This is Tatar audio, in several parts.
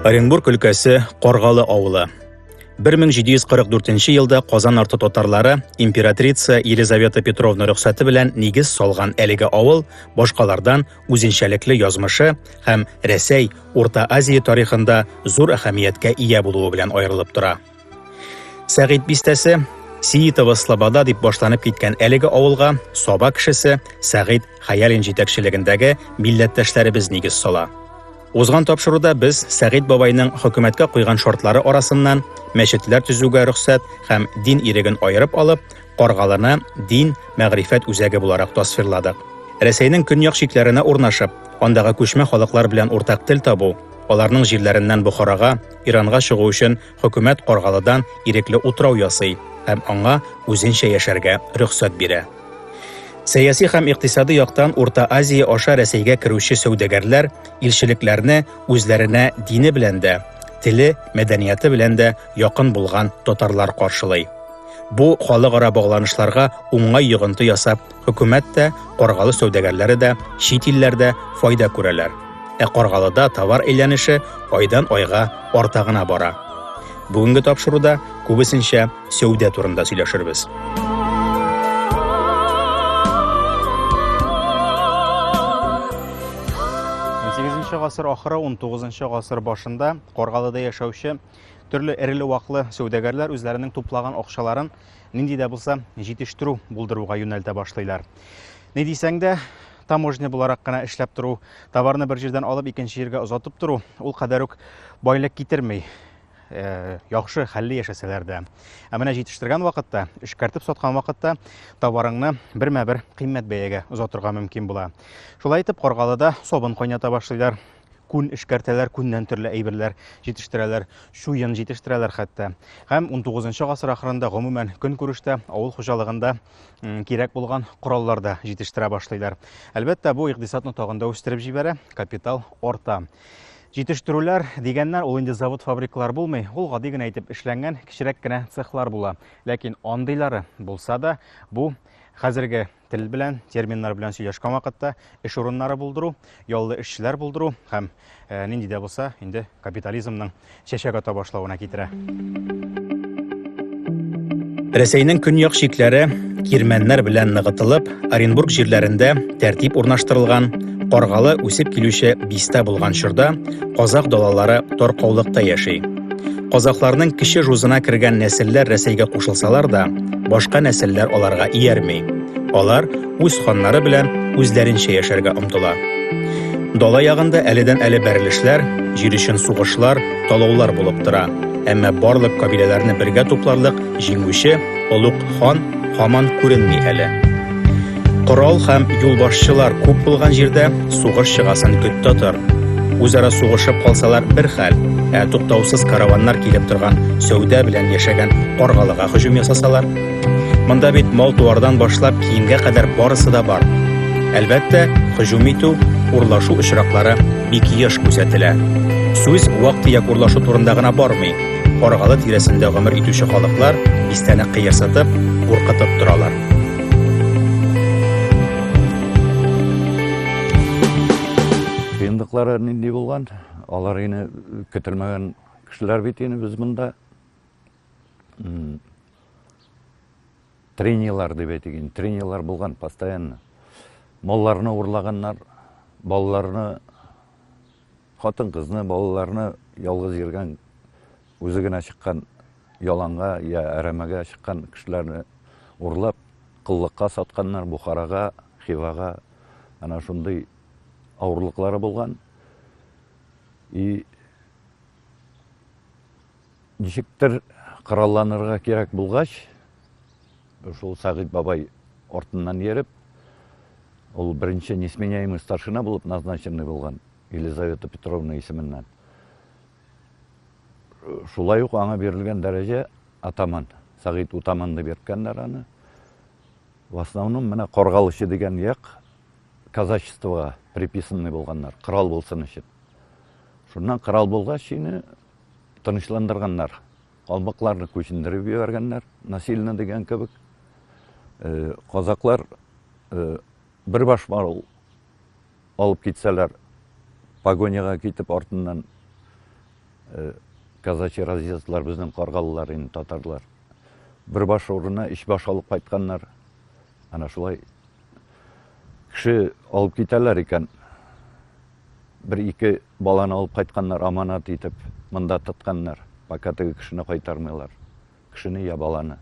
Оренбург өлкәсе Коргалы авылы. 1744 елда Казан арты татарлары императрица Елизавета Петровна рөхсәте белән нигез салган әлеге авыл башкалардан үзенчәлекле язмышы һәм Рәсәй, Урта Азия тарихында зур әһәмияткә ия булуы белән аерылып тора. Сәгыйть бистәсе Сиитова Слобода дип башланып киткән әлеге авылга Саба кешесе Сәгыйть Хаялин җитәкчелегендәге милләттәшләребез нигез сала. Узган тапшыруда без Сәгыйть бабайның хөкүмәткә куйган шартлары арасыннан мәчетләр төзүгә рөхсәт һәм дин иреген аерып алып, Каргалыны дин, мәгърифәт үзәге буларак тасвирладык. Рәсәйнең көньяк чикләренә урнашып, андагы күчмә халыклар белән уртак тел табу, аларның җирләреннән Бохарага, Иранга чыгу өчен хөкүмәт Каргалыдан ирекле утрау ясый һәм аңа үзенчә яшәргә рөхсәт бирә. Сәяси һәм икътисади яктан Урта Азия аша Рәсәйгә керүче сәүдәгәрләр илчелекләрне үзләренә дине белән дә, теле, мәдәнияте белән дә якын булган татарлар каршылый. Бу халыкара багланышларга уңай йогынты ясап, хөкүмәт тә, Каргалы сәүдәгәрләре дә, чит илләрдә файда күрәләр. Каргалыда товар әйләнеше айдан айга арта гына бара. Бүгенге тапшыруда күбесенчә сәүдә турында сөйләшербез. 18 гасыр ахыры, 19 гасыр башында Каргалыда яшәүче төрле эреле-ваклы сәүдәгәрләр үзләренең туплаган акчаларын нинди дә булса җитештерү булдыруга юнәлтә башлыйлар. Ни дисәң дә, таможня буларак кына эшләп тору, товарны бер җирдән алып икенче җиргә озатып тору, ул кадәр үк байлык китерми. Яхшы хәлле яшәсәләр дә. Менә җитештергән вакытта, эшкәртеп саткан вакытта товарыңны бермә-бер кыйммәт бәягә озатырга мөмкин була. Шулай итеп Каргалыда сабын кайната башлыйлар. Күн эшкәртәләр, күннән төрле әйберләр җитештерәләр, шуен җитештерәләр хәтта. Һәм 19 гасыр ахырында гомумән көнкүрештә авыл хуҗалыгында кирәк булган кораллар да җитештерә башлыйлар. Әлбәттә, бу икътисадны тагын да үстереп җибәрә, капитал арта. Җитештерүләр дигәннәр ул инде завод-фабрикалар булмый, ул гади генә итеп эшләнгән кичерәк кенә цехлар була. Ләкин андыйлары булса да, бу хәзерге тел белән, терминнар белән сөйләшкән вакытта эш урыннары булдыру, яллы эшчеләр булдыру һәм нинди дә булса инде капитализмның чәчәк ата башлавына китерә. Рәсәйнең көньяк чикләре кирмәннәр белән ныгытылып, Оренбург җирләрендә тәртип урнаштырылган, Каргалы үсеп килүче бистә булган чорда казак далалары таркаулыкта яши. Казакларның кеше жузына кергән нәселләр Рәсәйгә кушылсалар да, башка нәселләр аларга иярми. Алар үз ханнары белән үзләренчә яшәргә омтыла. Дала ягында әледән-әле бәрелешләр, җир өчен сугышлар, талаулар булып тора. Әмма барлык кабиләләрне бергә тупларлык җиңүче Олуг хан һаман күренми әле. Корал һәм юлбашчылар күп булган җирдә сугыш чыгасын көттә тор. Үзара сугышып калсалар бер хәл, туктаусыз караваннар килеп торган сәүдә белән яшәгән Каргалыга һөҗүм ясасалар. Монда бит мал-туардан башлап киемгә кадәр барысы да бар. Әлбәттә, һөҗүм итү, урлашу очраклары бик еш күзәтелә. Сүз вак-төяк урлашу турында гына бармый. Каргалы тирәсендә гомер итүче халыклар бистәне кыерсытып, куркытып торалар. Кыйынлыклары нинди булган? Алар инде көтелмәгән кешеләр бит инде без монда. Тренерлар дип әйтегән, тренерлар булган постоянно. Малларны урлаганнар, балаларны, хатын-кызны, балаларны ялгыз йөргән, үзе генә чыккан яланга, я әрәмәгә чыккан кешеләрне урлап, кыллыкка сатканнар Бухарага, Хивага, ана шундый авырлыклары булган. И ничектер коралланырга кирәк булгач, шул Сәгыйть бабай артыннан йөреп, ул беренче несменяемый старшина булып назначенный булган, Елизавета Петровна исеменнән. Шулай ук аңа бирелгән дәрәҗә атаман, Сәгыйть утаман дип йөрткәннәр аны. В основном менә Каргалычы дигән як казачествога приписанный булганнар, корал булсын өчен. Шуннан корал булгач инде тынычландырганнар. Калмыкларны күчендереп җибәргәннәр, насильно дигән кебек. Казаклар бер баш мал алып китсәләр, погоняга китеп артыннан казачий разъездылар, біздің Қарғалылар, енді татарлар. Бір баш орына іш баш алып қайтқандар. Ана шулай кіші алып кетелер екен. Бір-екі баланы алып қайтқандар, аманат етіп, мында тұтқандар. Пакатығы кішіні қайтармайлар. Кішіні я баланы.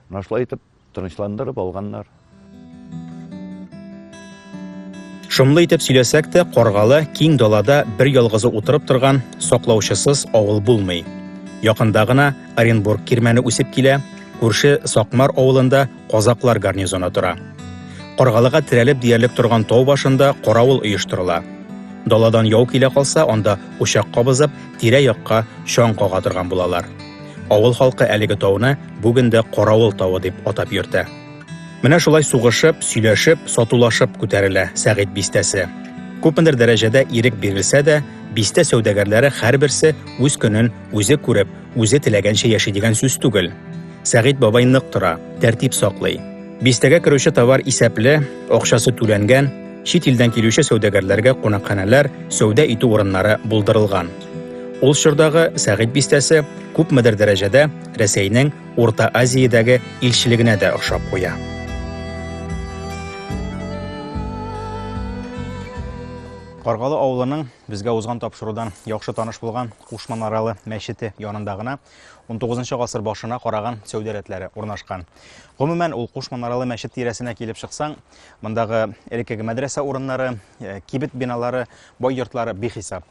Ана шулай етіп, тынычландырып алғандар. Шумлы итеп сөйләсәк тә, Қарғалы киң далада бір ялгызы утырып торган саклаучысыз авыл булмый. Якында гына Оренбург кирмәне үсеп килә, күрше Сакмар авылында казаклар гарнизоны тора. Қарғалыга терәлеп диярлек торган тау башында каравыл оештырыла. Даладан яу килә калса, анда учак кабызып, тирә-якка шаң кага торган булалар. Авыл халкы әлеге тауны бүгендә Каравыл тавы дип атап йөртә. Менә шулай сугышып, сөйләшеп, сатулашып күтәрелә Сәгыйть бистәсе. Күпмендер дәрәҗәдә ирек бирелсә дә, бистә сәүдәгәрләре һәрберсе үз көнен үзе күреп, үзе теләгәнчә яши дигән сүз түгел. Сәгыйть бабай нык тора, тәртип саклый. Бистәгә керүче товар исәпле, акчасы түләнгән, чит илдән килүче сәүдәгәрләргә кунакханәләр, сәүдә итү урыннары булдырылган. Ул чордагы Сәгыйть бистәсе күпмедер дәрәҗәдә Рәсәйнең Урта Азиядәге илчелегенә дә охшап куя. Қарғалы авылының безгә узган тапшырудан яхшы таныш булган Кушманаралы мәчете янында гына 19-нчы гасыр башына караган сәүдәрәтләре урнашкан. Гомумән, ул Кушманаралы мәчет тирәсенә килеп чыксаң, мондагы элеккеге мәдрәсә урыннары, кибет биналары, бай йортлары бихисап.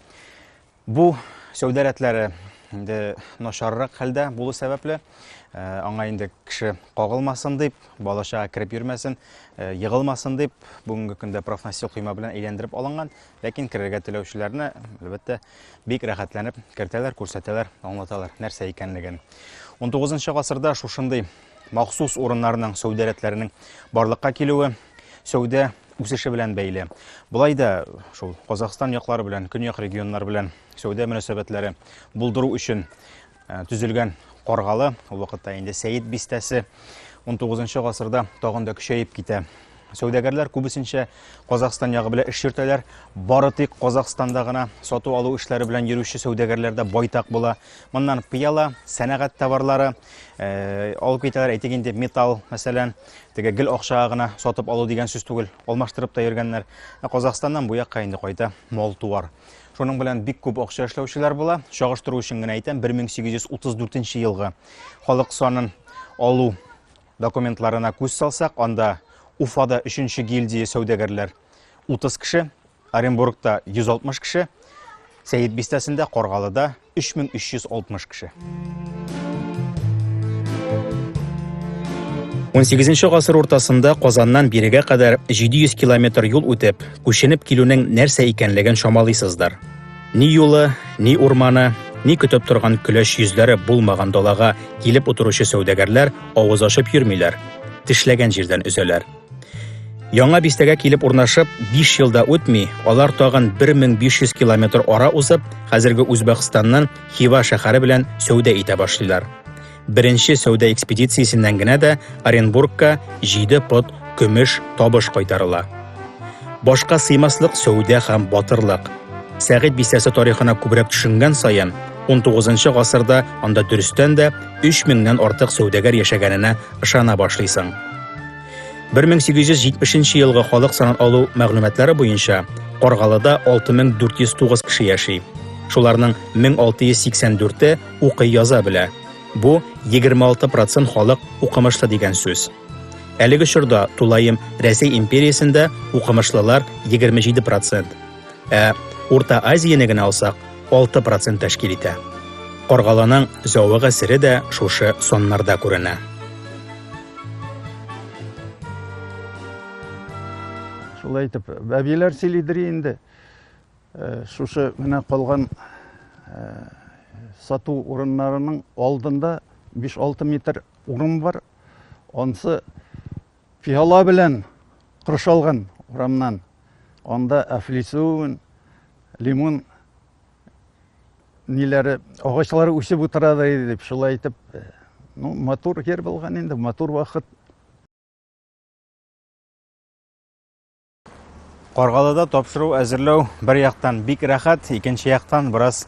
Бу сәүдәрәтләре инде начаррак хәлдә булу сәбәпле, аңа инде кеше кагылмасын дип, балаша кирип йөрмәсен, егылмасын дип, бүгенге көндә профнастил койма белән әйләндереп алынган, ләкин кирергә теләүчеләрне әлбәттә бик рәхәтләнеп кертәләр, күрсәтәләр, аңлаталар нәрсә икәнлеген. 19-нчы гасырда шушындый махсус урыннарның сәүдәрәтләренең барлыкка килүе сәүдә үсеше белән бәйле. Булай да шул Казакстан яклары белән, көньяк регионнар белән сәүдә мөнәсәбәтләре булдыру өчен төзелгән Қарғалы, ул вакытта инде Сәгыйть бистәсе 19-нчы гасырда тагын да көчәеп китә. Сәүдәгәрләр күбесенчә Казакстан ягы белән эш йөртәләр. Бары тик Казакстанда гына сату алу эшләре белән йөрүче сәүдәгәрләр дә байтак була. Моннан пыяла, сәнәгать товарлары алып китәләр, әйтик инде металл, мәсәлән, теге гел акчага гына сатып алу дигән сүз түгел, алмаштырып та йөргәннәр. Казакстаннан бу якка инде кайта мал туар. Шуның белән бик күп акча эшләүчеләр була. Чагыштыру өчен генә әйтәм, 1834 елгы халык санын алу документларына күз салсак, анда Уфада 3-нче гильдия сәүдәгәрләр 30 кеше, Оренбургта 160 кеше, Сәгыйть бистәсендә, Қарғалыда 3360 кеше. 18-нче гасыр уртасында Казаннан бирегә кадәр 700 километр юл үтеп, күченеп килүнең нәрсә икәнлеген шамалыйсыздар. Ни юлы, ни урманы, ни көтеп торган көләш йөзләре булмаган далага килеп утыручы сәүдәгәрләр авыз ачып йөрмиләр, тешләгән җирдән өзәләр. Яңа бистәгә килеп урнашып, 5 елда үтми, алар тагын 1500 километр ара узып, хәзерге Үзбәкстаннан Хива шәһәре белән сәүдә итә башлыйлар. Беренче сәүдә экспедициясеннән генә дә Оренбургка 7 пот көмеш табыш кайтарыла. Башка сыймаслык сәүдә һәм батырлык. Сәгыйть бистәсе тарихына күбрәк төшенгән саен, 19-нчы гасырда анда дөрестән дә 3000-нән артык сәүдәгәр яшәгәненә ышана башлыйсың. 1870 елгы халык санын алу мәгълүматлары буенча, Қарғалыда 6409 кеше яши. Шуларның 1684-е укый яза белә. Бу 26% халык укымышлы дигән сүз. Әлеге чорда тулаем Рәсәй империясендә укымышлылар 27%, Урта Азияны генә алсак 6% тәшкил итә. Қарғалының зәвык әсере дә шушы соннарда күренә. Шулай итеп, бәбиләр сөйлидер инде. Шушы менә калган сату урыннарының алдында 5-6 метр урын бар. Онсы пиала белән кыршалган урамнан. Анда әфлисун, лимон ниләре, агачлары үсеп утырады дип шулай итеп, матур җир булган инде, матур вакыт. Қарғалыда тапшыру әзерләү бер яктан бик рәхәт, икенче яктан бераз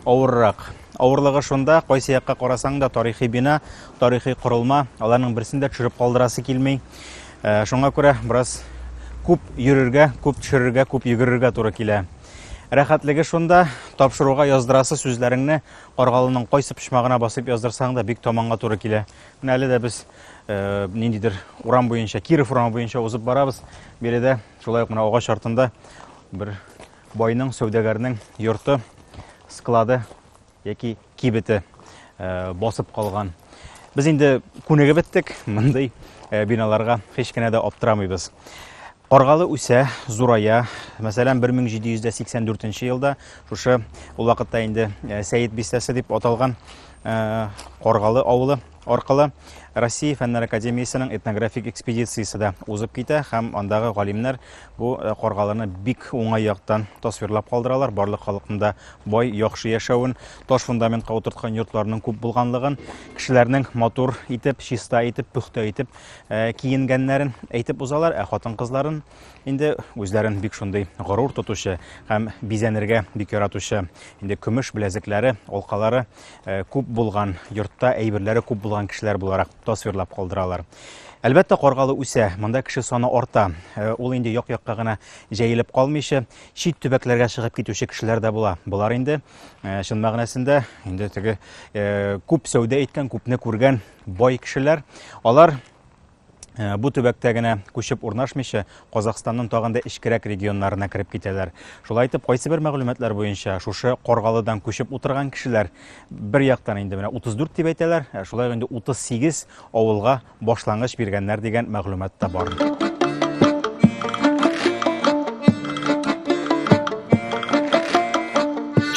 авыррак. Авырлыгы шунда, кайсы якка карасаң да тарихи бина, тарихи корылма, аларның берсен дә төшереп калдырасы килми. Шуңа күрә бераз күп йөрергә, күп төшерергә, күп йөгерергә туры килә. Рәхәтлеге шунда, тапшыруга яздырасы сүзләреңне Каргалының кайсы почмагына басып яздырсаң да бик таманга туры килә. Менә әле дә без ниндидер урам буенча, Киров урамы буенча узып барабыз. Биредә шулай ук менә агач артында бер байның, сәүдәгәрнең йорты, склады яки кибете басып калган. Без инде күнегеп беттек, мондый биналарга һеч кенә дә аптырамыйбыз. Каргалы үсә, зурая. Мәсәлән, 1784 елда шушы ул вакытта инде Сәйет бистәсе дип аталган Каргалы авылы аркылы Россия Фәннәр академиясенең этнографик экспедициясе дә узып китә һәм андагы галимнәр бу Каргалыны бик уңай яктан тасвирлап калдыралар. Барлык халкында бай, яхшы яшәвен, таш фундаментка утырткан йортларның күп булганлыгын, кешеләрнең матур итеп, чиста итеп, пөхтә итеп киенгәннәрен әйтеп узалар, хатын-кызларын инде үзләрен бик шундый горур тотучы һәм бизәнергә бик яратучы, инде көмеш беләзекләре, алкалары күп булган, йортта әйберләре күп булган кешеләр буларак тасвирлап калдыралар. Әлбәттә, Каргалы үсә, монда кеше саны арта. Ул инде як-якка гына җәелеп калмыйча, чит төбәкләргә чыгып китүче кешеләр дә була. Булар инде чын мәгънәсендә инде теге күп сәүдә иткән, күпне күргән бай кешеләр. Алар бу төбәктә генә күчеп урнашмыйча, Казакъстанның тагын да эчкәрәк регионнарына кирип китәләр. Шулай итеп, кайсы бер мәгълүматлар буенча шушы Каргалыдан күчеп утырган кешеләр бер яктан инде менә 34 дип әйтәләр, шулай инде 38 авылга башлангыч биргәннәр дигән мәгълүмат та бар.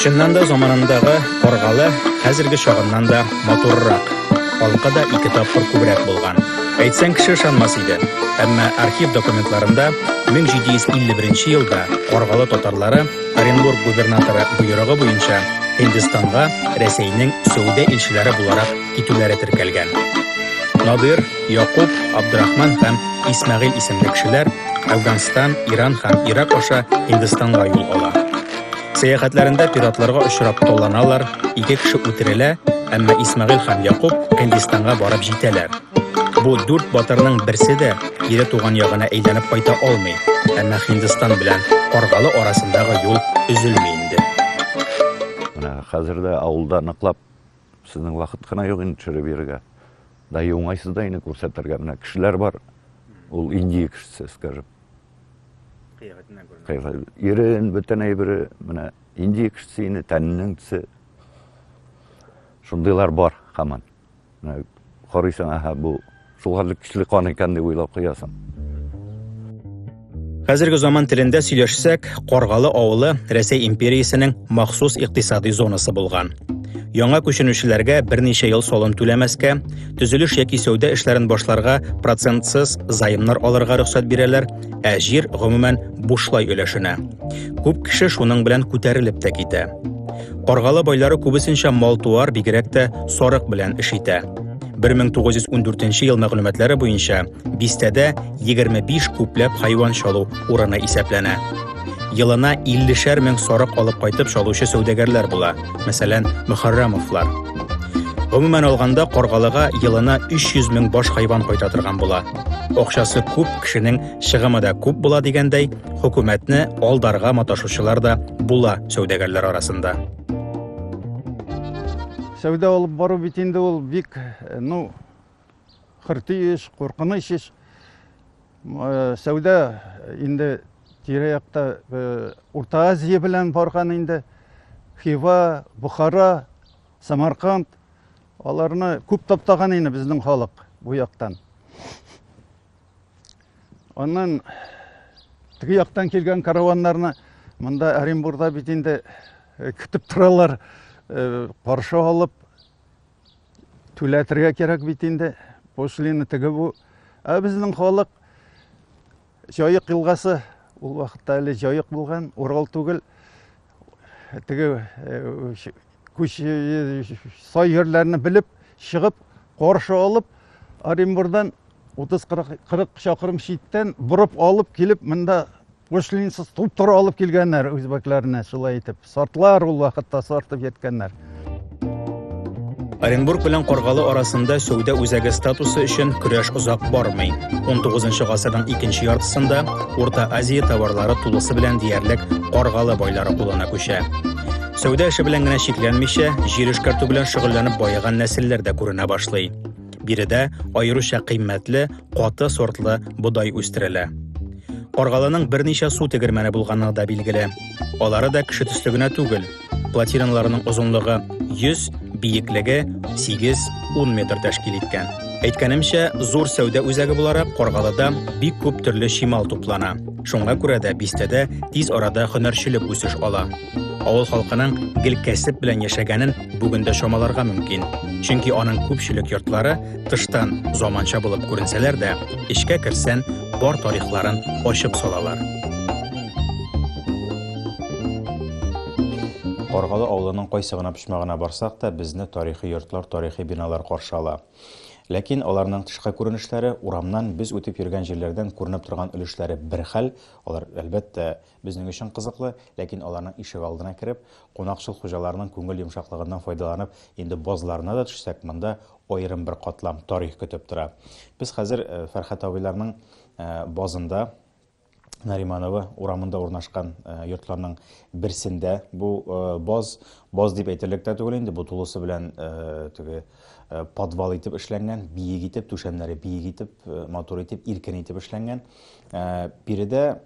Чыннан да заманындагы Каргалы хәзерге чагыннан да матуррак, халкы да 2 тапкыр күбрәк булган. Әйтсәң кеше ышанмас иде. Әмма архив документларында 1751 елда Каргалы татарлары Оренбург губернаторы буйрыгы буенча Һиндстанга Рәсәйнең сәүдә илчеләре буларак китүләре теркәлгән. Надир, Якуб, Абдрахман һәм Исмәгыйль исемле кешеләр Әфганстан, Иран һәм Ирак аша Һиндстанга юл ала. Сәяхәтләрендә пиратларга очрап таланалар, 2 кеше үтерелә, әмма Исмәгыйль һәм Якуб Һиндстанга барып җитәләр. Бу 4 батырның берсе дә ире туган ягына әйләнеп кайта алмый, әмма Һиндстан белән Каргалы арасындагы юл өзелми инде. Менә хәзердә авылда ныклап сезнең вакыт кына юк инде төшереп бирергә. Да уңайсыз да инде күрсәтергә менә кешеләр бар. Ул Индия кешесе, скажем. Кыягатыннан күренә. Ирен бөтен әйбере менә Индия кешесе инде тәннең төсе. Шундыйлар бар һаман. Менә карыйсың, аһа, бу шулгарлык кишлек кан икән дип уйлап куясың. Хәзерге заман телендә сөйләшсәк, Каргалы авылы Рәсәй империясенең махсус икътисади зонасы булган. Яңа күченүчеләргә берничә ел салым түләмәскә, төзелеш яки сәүдә эшләрен башларга процентсыз заемнар алырга рөхсәт бирәләр, ә җир гомумән бушлай өләшенә. Күп кеше шуның белән күтәрелеп тә китә. Каргалы байлары күбесенчә мал-туар, бигрәк тә сарык белән эш итә. 1914 ел мәгълүматлары буенча бистәдә 25 күпләп хайван чалу урыны исәпләнә. Елына 50 мең сарык алып кайтып чалучы сәүдәгәрләр була, мәсәлән, Мөхәррәмовлар. Гомумән алганда Каргалыга елына 300 мең баш хайван кайта торган була. Акчасы күп, кешенең чыгымы да күп була дигәндәй, хөкүмәтне алдарга маташучылар да була сәүдәгәрләр арасында. Сәүдә алып бару бит инде ул бик, хөрти эш, куркыныч эш. Сәүдә инде тирә-якта Урта Азия белән барган инде. Хива, Бухара, Самарканд, аларны күп таптаган инде безнең халык бу яктан. Аннан теге яктан килгән караваннарны монда Оренбургда бит инде көтеп торалар. Каршы алып түләтергә кирәк бит инде. Пошлины теге бу. Безнең халык Җаек елгасы, ул вакытта әле Җаек булган, Урал түгел. Теге сай җирләрне белеп, чыгып, каршы алып, Оренбургдан 30-40 чакрым читтән бурып алып килеп, монда пошлинсыз туп-туры алып килгәннәр үзбәкләрне, шулай итеп. Сартлар ул вакытта сартып yetkәннәр. Оренбург белән Каргалы арасында сәүдә үзәге статусы өчен көрәш озак бармый. 19 гасырның икенче яртысында Урта Азия товарлары тулысы белән диярлек Каргалы байлары кулына күчә. Сәүдә эше белән генә шикләнмичә, җир эшкәртү белән шөгыльләнеп байыган нәселләр дә күренә башлый. Биредә аеруча кыйммәтле, каты сортлы бодай үстерелә. Каргалының берничә су тегермәне булганлыгы да билгеле. Алары да кеше төслегенә түгел. Платиналарының озынлыгы 100, бийеклеге 8-10 метр тәшкил иткән. Әйткәнемчә, зур сәүдә үзәге буларак Каргалыда бик күп төрле шимал туплана. Шуңа күрә дә бистәдә тиз арада һөнәрчелек үсеш ала. Авыл халкының гел кәсеп белән яшәгәнен бүген дә шамаларга мөмкин. Чөнки аның күпчелек йортлары тыштан заманча булып күренсәләр дә, эчкә керсән, бар тарихларын ачып салалар. Каргалы авылының кайсы гына почмагына барсак та, безне тарихи йортлар, тарихи биналар каршы ала. Ләкин аларның тышкы күренешләре урамнан без үтеп йөргән җирләрдән күренеп торган өлешләре бер хәл. Алар әлбәттә безнең өчен кызыклы, ләкин аларның ишек алдына кереп, кунакчыл хуҗаларның күңел йомшаклыгыннан файдаланып, инде базларына да төшсәк, монда аерым бер катлам тарих көтеп тора. Без хәзер Фәрхәт абыйларның базында Нариманова урамында урнашкан йортларның берсендә бу баз дип әйтерлек тә түгел инде, бу тулысы белән подвал итеп эшләнгән, биек итеп, түшәмнәре биек итеп, мотор итеп, иркен итеп эшләнгән. Биредә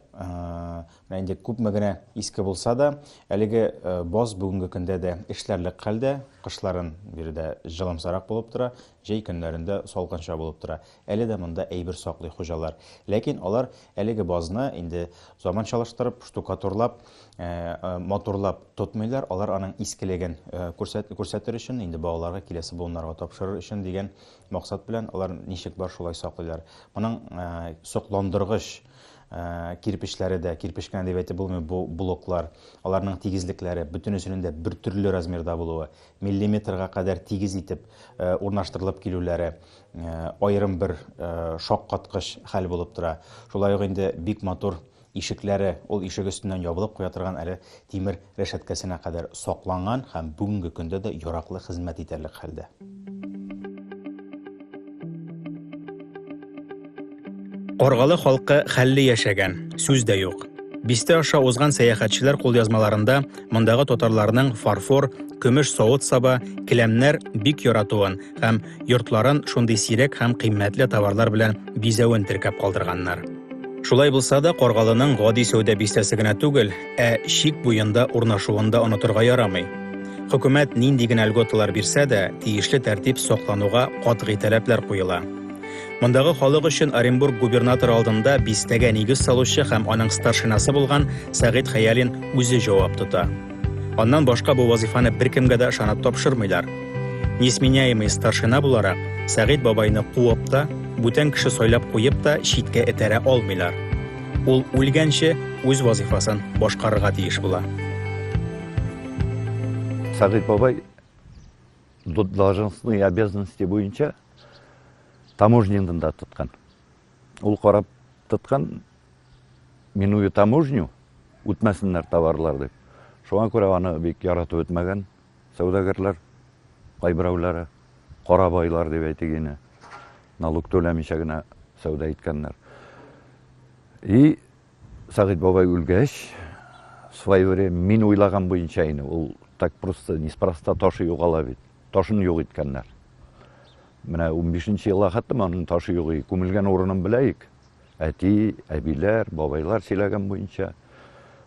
инде күпме генә иске булса да, әлеге баз бүгенге көндә дә эшләрлек хәлдә, кышларын биредә җылымсарак булып тора, җәй көннәрендә салкынча булып тора. Әле дә монда әйбер саклый хуҗалар. Ләкин алар әлеге базны инде заманчалаштырып, штукатурлап, моторлап тотмыйлар. Алар аның искелеген күрсәтер өчен, инде балаларга киләсе буыннарга тапшырыр өчен дигән максат белән алар ничек бар шулай саклыйлар. Моның сокландыргыч кирпечләре дә, кирпечкә дип әйтеп булмый, бу блоклар, аларның тигезлекләре бөтенесенең дә бер төрле размерда булуы, миллиметрга кадәр тигез итеп урнаштырылып килүләре аерым бер шаккаткыч хәл булып тора. Шулай ук инде бик матур ишекләре, ул ишек өстеннән ябылып куя торган әле тимер рәшәткәсенә кадәр сакланган һәм бүгенге көндә дә яраклы хезмәт итәрлек хәлдә. Каргалы халкы хәлле яшәгән, сүз дә юк. Бистә аша узган сәяхәтчеләр кулъязмаларында мондагы татарларның фарфор, көмеш савыт саба, келәмнәр бик яратуын һәм йортларын шундый сирәк һәм кыйммәтле товарлар белән бизәвен теркәп калдырганнар. Шулай булса да, Каргалының гади сәүдә бистәсе генә түгел, шик буенда урнашуында онытырга ярамый. Хөкүмәт нинди генә льготалар бирсә дә, тиешле тәртип саклануга катгый таләпләр куела. Мондагы халык өчен Оренбург губернаторы алдында бистәгә нигез салучы һәм аның старшинасы булган Сәгыйть Хәялин үзе җавап тота. Аннан башка бу вазифаны беркемгә дә ышанып тапшырмыйлар. Несменяемый старшина буларак, Сәгыйть бабайны куып та, бүтән кеше сайлап куеп та читкә этәрә алмыйлар. Ул үлгәнче үз вазифасын башкарырга тиеш була. Сәгыйть бабай должностные обязанности буенча таможнендан да тоткан. Ул карап тоткан, минуя таможню, үтмәсеннәр товарлар дип. Шуңа күрә аны бик яратып үтмәгән сәүдәгәрләр, кайбыраулары, кара байлар дип әйтегене, налог төләмичә генә сәүдә иткәннәр. И Сәгыйть бабай үлгәч, в свое время мин уйлаган буенча ине, ул так просто неспроста ташы югала бит. Ташын юк иткәннәр. Менә 15-нче елга хәтлем аның ташы юк, күмелгән урынын беләйек. Әти, әбиләр, бабайлар сөйләгән буенча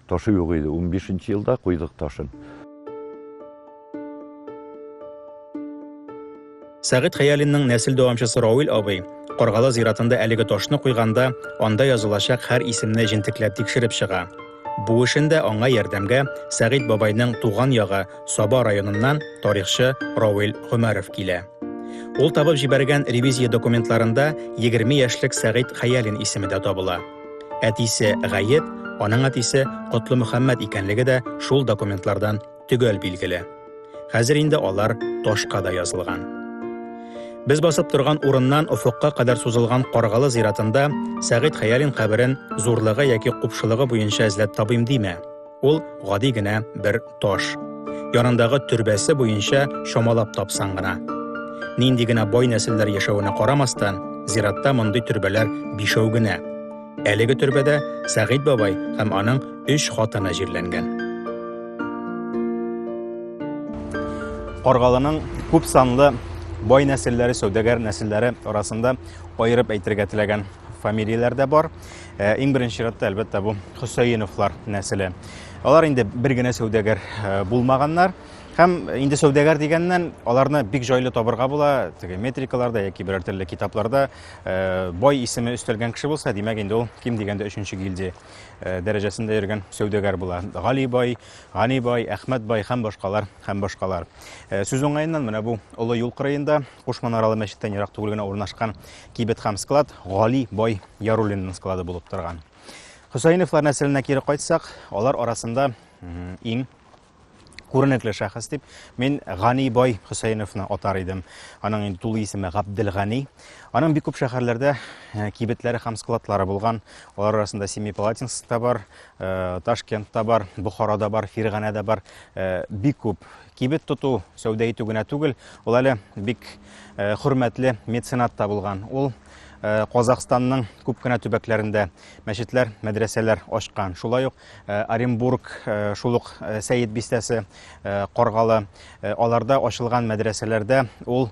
ташы юк иде. 15-нче елда куйдык ташын. Сәгыйть Хәялинның нәсел дәвамчысы Рауил абый Каргалы зиратында әлеге ташны куйганда, анда язылачак һәр исемне җентекләп тикшереп чыга. Бу эшендә аңа ярдәмгә Сәгыйть бабайның туган ягы Саба районыннан тарихчы Рауил Гомәров килә. Ул табып җибәргән ревизия документларында 20 яшьлек Сәгыйть Хәялин исеме дә табыла. Әтисе Гает, аның әтисе Котлы Мөхәммәд икәнлеге дә шул документлардан төгәл билгеле. Хәзер инде алар ташка да язылган. Без басып торган урыннан офыкка кадәр сузылган Каргалы зиратында Сәгыйть Хәялин каберен зурлыгы яки купшылыгы буенча эзләп табыйм диме. Ул гади генә бер таш. Янындагы төрбәсе буенча шомалап тапсан гына. Нинди генә бай нәселләр яшәвенә карамастан, зиратта мондый төрбәләр 5 генә. Әлеге төрбәдә Сәгыйть бабай һәм аның 3 хатыны җирләнгән. Каргалының күп санлы бай нәселләре, сәүдәгәр нәселләре арасында аерып әйтергә теләгән фамилияләр дә бар. Иң беренче чиратта әлбәттә бу Хөсәйновлар нәселе. Алар инде бер генә сәүдәгәр булмаганнар. Һәм инде сәүдәгәр дигәннән аларны бик җайлы табырга була. Теге метрикаларда яки берәр төрле китапларда бай исеме өстәлгән кеше булса, димәк инде ул ким дигәндә 3нче гильдия дәрәҗәсендә йөргән сәүдәгәр була. Гали бай, Гани бай, Әхмәт бай һәм башкалар. Сүз уңаеннан менә бу Олы юл кырыенда Кушманаралы мәчеттән ерак түгел генә урнашкан кибет һәм склад Гали бай Яруллинның склады булып торган. Хөсәйновлар нәселенә кире кайтсак, алар арасында иң күренекле шәхес дип мин Гани бай Хөсәйновны атар идем. Аның инде тулы исеме Габделгани. Аның бик күп шәһәрләрдә кибетләре һәм складлары булган. Алар арасында Семипалатинскта бар, Ташкентта бар, Бухарада бар, Ферганада бар. Бик күп кибет тоту, сәүдә итү генә түгел, ул әле бик хөрмәтле меценат та булган. Ул Казакъстанның күп кенә төбәкләрендә мәчетләр, мәдрәсәләр ачкан. Шулай ук Оренбург, шулук Сәйет бистәсе, Каргалы, аларда ачылган мәдрәсәләрдә ул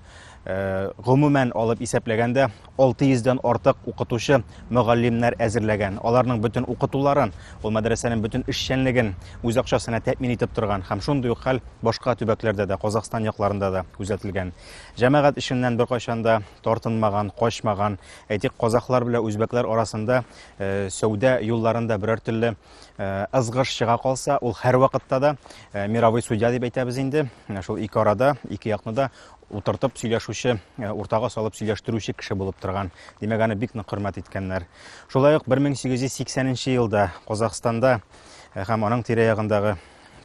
гомумән алып исәпләгәндә 600-дан артык укытучы мөгаллимнәр әзерләгән. Аларның бөтен укытуларын, ул мәдрәсәнең бөтен эшчәнлеген үз акчасына тәэмин итеп торган һәм шундый ук хәл башка төбәкләрдә дә, Казакъстан якларында да күзәтелгән. Җәмәгать эшеннән беркайчан да тартынмаган, качмаган. Әйтик, казаклар белән үзбәкләр арасында сәүдә юлларында берәр төрле ызгыш чыга калса, ул һәр вакытта да мировой судья дип әйтәбез инде. Шул ике арада, ике якныда утыртып сөйләшүче, уртага салып сөйләштерүче кеше булып торган. Димәк, аны бик нык хөрмәт иткәннәр. Шулай ук 1880 елда Казакъстанда һәм аның тирә-ягындагы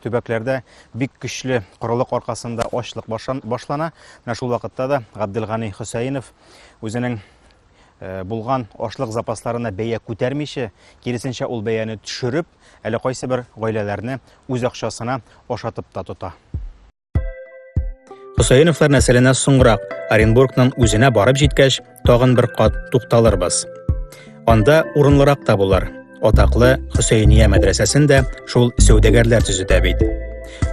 төбәкләрдә бик көчле корылык аркасында ачлык башлана. Менә шул вакытта да Габделгани Хөсәйнов үзенең булган ашлык запасларына бәя күтәрмичә, киресенчә ул бәяне төшереп, әле кайсы бер гаиләләрне үз акчасына ашатып та тота. Хөсәйновлар нәселенә соңрак Оренбургның үзенә барып җиткәч, тагын бер кат тукталырбыз. Анда урынлырак та булыр. Атаклы Хөсәйния мәдрәсәсендә шул сәүдәгәрләр төзетә бит.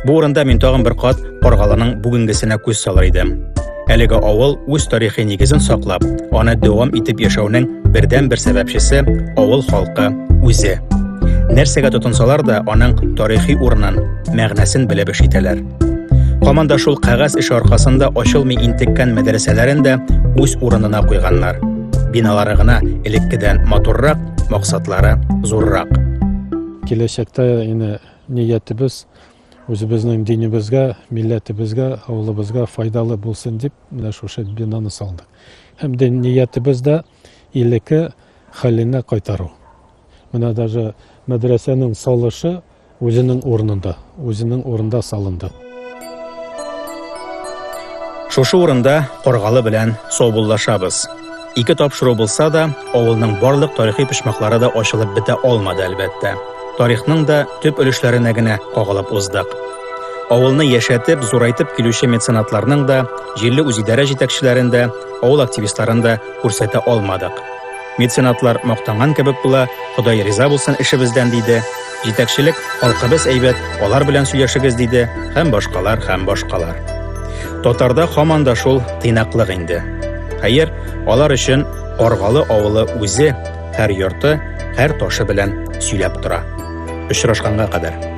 Бу урында мин тагын бер кат Каргалының бүгенгесенә күз салыр идем. Әлеге авыл үз тарихи нигезен саклап, аны дәвам итеп яшәүнең бердән-бер сәбәпчесе авыл халкы үзе. Нәрсәгә тотынсалар да аның тарихи урынын, мәгънәсен белеп эш итәләр. Команда шул кагаз эше аркасында ачылмый интеккән мәдрәсәләрен дә үз урынына куйганнар. Биналары гына элеккедән матуррак, максатлары зуррак. Киләчәктә инде ниятебез үзебезнең динебезгә, милләтебезгә, авылыбызга файдалы булсын дип, менә шушы бинаны салдык. Һәм дә ниятебез дә илеке хәленә кайтару. Менә даже мәдрәсәнең салышы үзенең урынында салынды. Шушы урында Каргалы белән саубуллашабыз. Ике тапшыру булса да, авылның барлык тарихи почмаклары да ачылып бетә алмады әлбәттә. Тарихның да төп өлешләренә генә кагылып уздык. Авылны яшәтеп, зурайтып килүче меценатларның да, җирле үзидарә җитәкчеләрен дә, авыл активистларын да күрсәтә алмадык. Меценатлар мактанган кебек була, Ходай риза булсын эшебездән диде. Җитәкчелек халкыбыз әйбәт, алар белән сөйләшегез диде, һәм башкалар. Татарда һаман да шул тыйнаклык инде. Хәер, алар өчен Каргалы авылы үзе һәр йорты, һәр ташы белән сөйләп тора. Очрашканга кадәр.